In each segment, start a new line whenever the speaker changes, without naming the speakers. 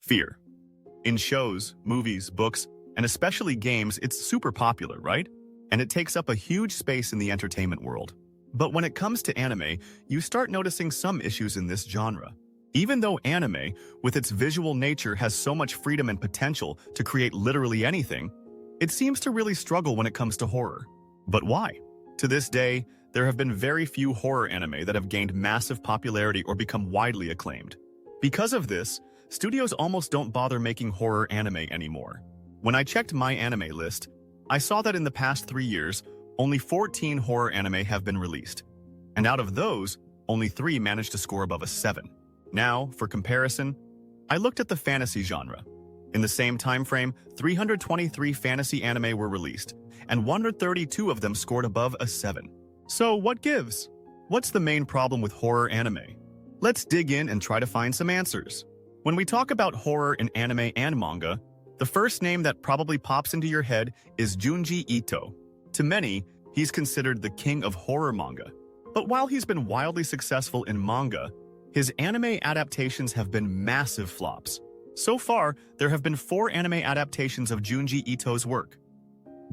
Fear. In shows, movies, books, and especially games, it's super popular, right? And it takes up a huge space in the entertainment world. But when it comes to anime, you start noticing some issues in this genre. Even though anime, with its visual nature, has so much freedom and potential to create literally anything, it seems to really struggle when it comes to horror. But why? To this day, there have been very few horror anime that have gained massive popularity or become widely acclaimed. Because of this, studios almost don't bother making horror anime anymore. When I checked my anime list, I saw that in the past 3 years, only 14 horror anime have been released. And out of those, only 3 managed to score above a 7. Now, for comparison, I looked at the fantasy genre. In the same time frame, 323 fantasy anime were released, and 132 of them scored above a 7. So what gives? What's the main problem with horror anime? Let's dig in and try to find some answers. When we talk about horror in anime and manga, the first name that probably pops into your head is Junji Ito. To many, he's considered the king of horror manga. But while he's been wildly successful in manga, his anime adaptations have been massive flops. So far, there have been 4 anime adaptations of Junji Ito's work: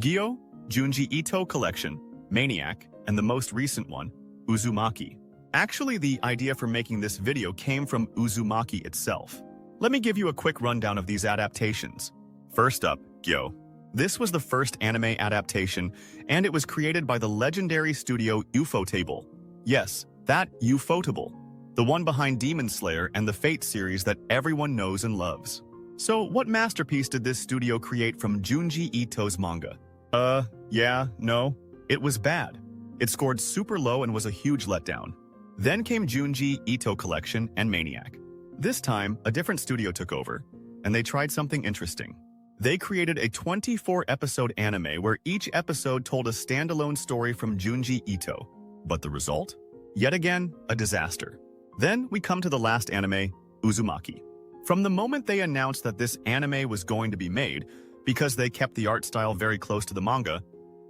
Gyo, Junji Ito Collection, Maniac, and the most recent one, Uzumaki. Actually, the idea for making this video came from Uzumaki itself. Let me give you a quick rundown of these adaptations. First up, Gyo. This was the first anime adaptation, and it was created by the legendary studio Ufotable. Yes, that Ufotable, the one behind Demon Slayer and the Fate series that everyone knows and loves. So what masterpiece did this studio create from Junji Ito's manga? No, it was bad. It scored super low and was a huge letdown. Then came Junji Ito Collection and Maniac. This time, a different studio took over, and they tried something interesting. They created a 24-episode anime where each episode told a standalone story from Junji Ito. But the result? Yet again, a disaster. Then we come to the last anime, Uzumaki. From the moment they announced that this anime was going to be made, because they kept the art style very close to the manga,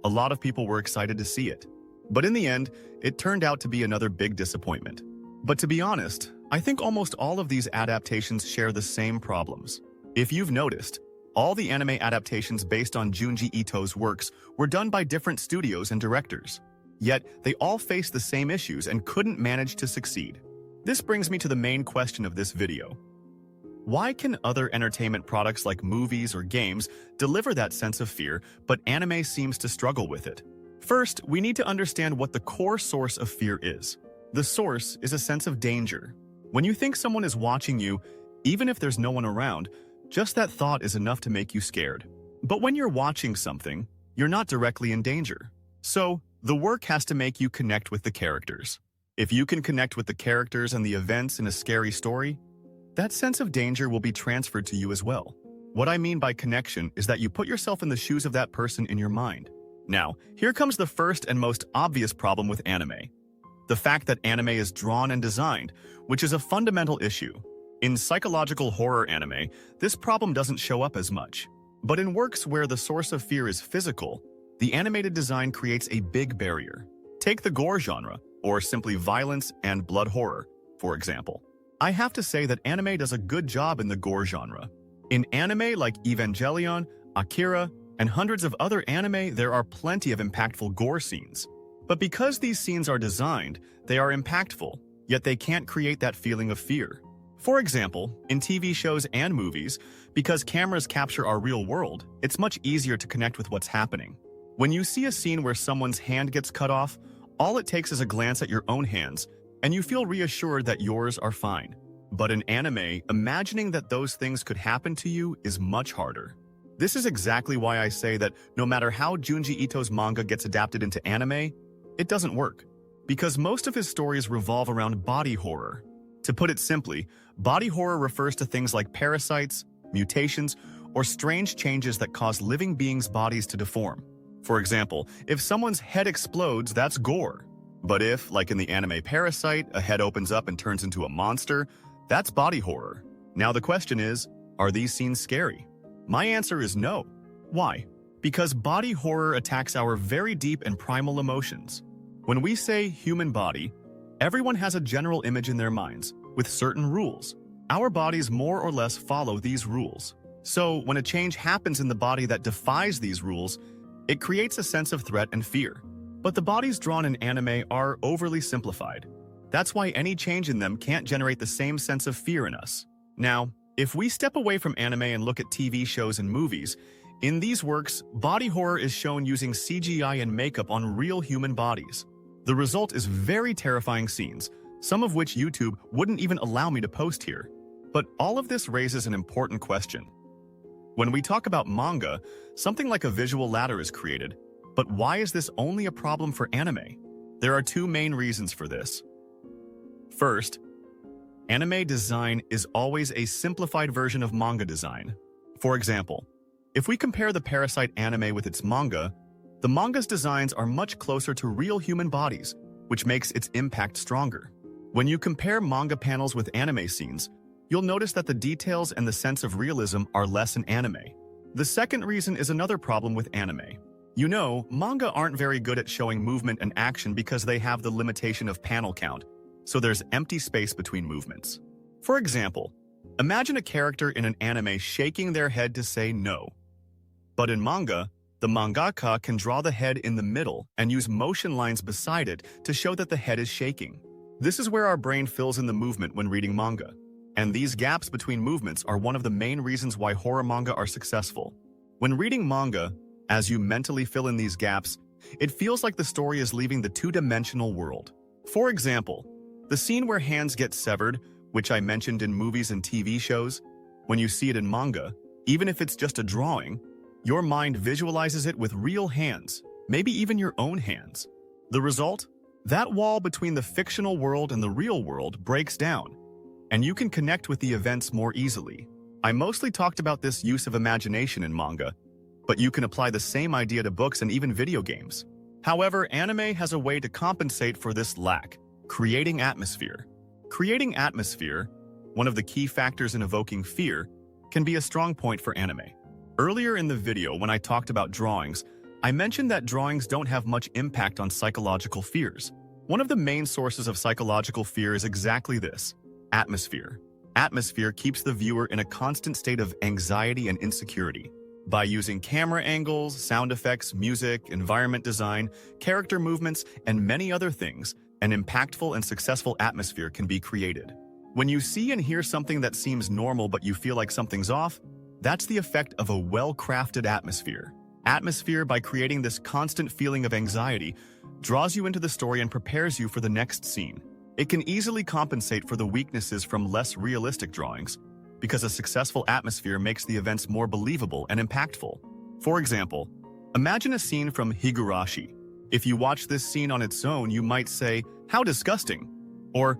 a lot of people were excited to see it. But in the end, it turned out to be another big disappointment. But to be honest, I think almost all of these adaptations share the same problems. If you've noticed, all the anime adaptations based on Junji Ito's works were done by different studios and directors. Yet, they all faced the same issues and couldn't manage to succeed. This brings me to the main question of this video. Why can other entertainment products like movies or games deliver that sense of fear, but anime seems to struggle with it? First, we need to understand what the core source of fear is. The source is a sense of danger. When you think someone is watching you, even if there's no one around, just that thought is enough to make you scared. But when you're watching something, you're not directly in danger. So, the work has to make you connect with the characters. If you can connect with the characters and the events in a scary story, that sense of danger will be transferred to you as well. What I mean by connection is that you put yourself in the shoes of that person in your mind. Now, here comes the first and most obvious problem with anime. The fact that anime is drawn and designed, which is a fundamental issue. In psychological horror anime, this problem doesn't show up as much. But in works where the source of fear is physical, the animated design creates a big barrier. Take the gore genre, or simply violence and blood horror, for example. I have to say that anime does a good job in the gore genre. In anime like Evangelion, Akira, and hundreds of other anime, there are plenty of impactful gore scenes. But because these scenes are designed, they are impactful, yet they can't create that feeling of fear. For example, in TV shows and movies, because cameras capture our real world, it's much easier to connect with what's happening. When you see a scene where someone's hand gets cut off, all it takes is a glance at your own hands, and you feel reassured that yours are fine. But in anime, imagining that those things could happen to you is much harder. This is exactly why I say that no matter how Junji Ito's manga gets adapted into anime, it doesn't work. Because most of his stories revolve around body horror. To put it simply, body horror refers to things like parasites, mutations, or strange changes that cause living beings' bodies to deform. For example, if someone's head explodes, that's gore. But if, like in the anime Parasite, a head opens up and turns into a monster, that's body horror. Now the question is, are these scenes scary? My answer is no. Why? Because body horror attacks our very deep and primal emotions. When we say human body, everyone has a general image in their minds, with certain rules. Our bodies more or less follow these rules. So, when a change happens in the body that defies these rules, it creates a sense of threat and fear. But the bodies drawn in anime are overly simplified. That's why any change in them can't generate the same sense of fear in us. Now, if we step away from anime and look at TV shows and movies, in these works, body horror is shown using CGI and makeup on real human bodies. The result is very terrifying scenes, some of which YouTube wouldn't even allow me to post here. But all of this raises an important question. When we talk about manga, something like a visual ladder is created. But why is this only a problem for anime? There are two main reasons for this. First, anime design is always a simplified version of manga design. For example, if we compare the Parasite anime with its manga, the manga's designs are much closer to real human bodies, which makes its impact stronger. When you compare manga panels with anime scenes, you'll notice that the details and the sense of realism are less in anime. The second reason is another problem with anime. You know, manga aren't very good at showing movement and action because they have the limitation of panel count, so there's empty space between movements. For example, imagine a character in an anime shaking their head to say no. But in manga, the mangaka can draw the head in the middle and use motion lines beside it to show that the head is shaking. This is where our brain fills in the movement when reading manga. And these gaps between movements are one of the main reasons why horror manga are successful. When reading manga, as you mentally fill in these gaps, it feels like the story is leaving the two-dimensional world. For example, the scene where hands get severed, which I mentioned in movies and TV shows, when you see it in manga, even if it's just a drawing, your mind visualizes it with real hands, maybe even your own hands. The result? That wall between the fictional world and the real world breaks down, and you can connect with the events more easily. I mostly talked about this use of imagination in manga, but you can apply the same idea to books and even video games. However, anime has a way to compensate for this lack: creating atmosphere. Creating atmosphere, one of the key factors in evoking fear, can be a strong point for anime. Earlier in the video, when I talked about drawings, I mentioned that drawings don't have much impact on psychological fears. One of the main sources of psychological fear is exactly this: atmosphere. Atmosphere keeps the viewer in a constant state of anxiety and insecurity. By using camera angles, sound effects, music, environment design, character movements, and many other things, an impactful and successful atmosphere can be created. When you see and hear something that seems normal but you feel like something's off, that's the effect of a well-crafted atmosphere. Atmosphere, by creating this constant feeling of anxiety, draws you into the story and prepares you for the next scene. It can easily compensate for the weaknesses from less realistic drawings, because a successful atmosphere makes the events more believable and impactful. For example, imagine a scene from Higurashi. If you watch this scene on its own, you might say, "How disgusting," or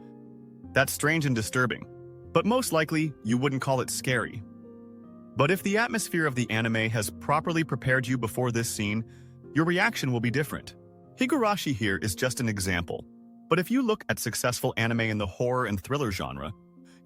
"That's strange and disturbing." But most likely, you wouldn't call it scary. But if the atmosphere of the anime has properly prepared you before this scene, your reaction will be different. Higurashi here is just an example. But if you look at successful anime in the horror and thriller genre,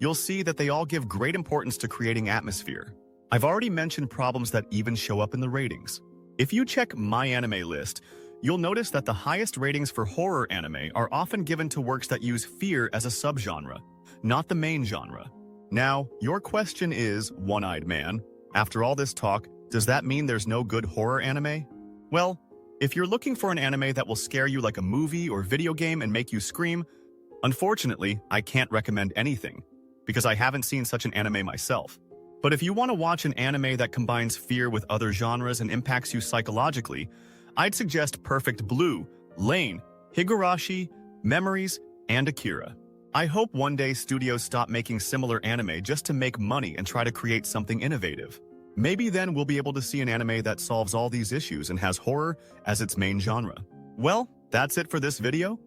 you'll see that they all give great importance to creating atmosphere. I've already mentioned problems that even show up in the ratings. If you check My Anime List, you'll notice that the highest ratings for horror anime are often given to works that use fear as a subgenre, not the main genre. Now, your question is, One-Eyed Man, after all this talk, does that mean there's no good horror anime? Well, if you're looking for an anime that will scare you like a movie or video game and make you scream, unfortunately, I can't recommend anything, because I haven't seen such an anime myself. But if you want to watch an anime that combines fear with other genres and impacts you psychologically, I'd suggest Perfect Blue, Lane, Higurashi, Memories, and Akira. I hope one day studios stop making similar anime just to make money and try to create something innovative. Maybe then we'll be able to see an anime that solves all these issues and has horror as its main genre. Well, that's it for this video.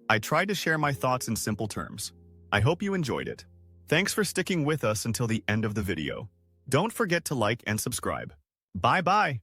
I tried to share my thoughts in simple terms. I hope you enjoyed it. Thanks for sticking with us until the end of the video. Don't forget to like and subscribe. Bye-bye.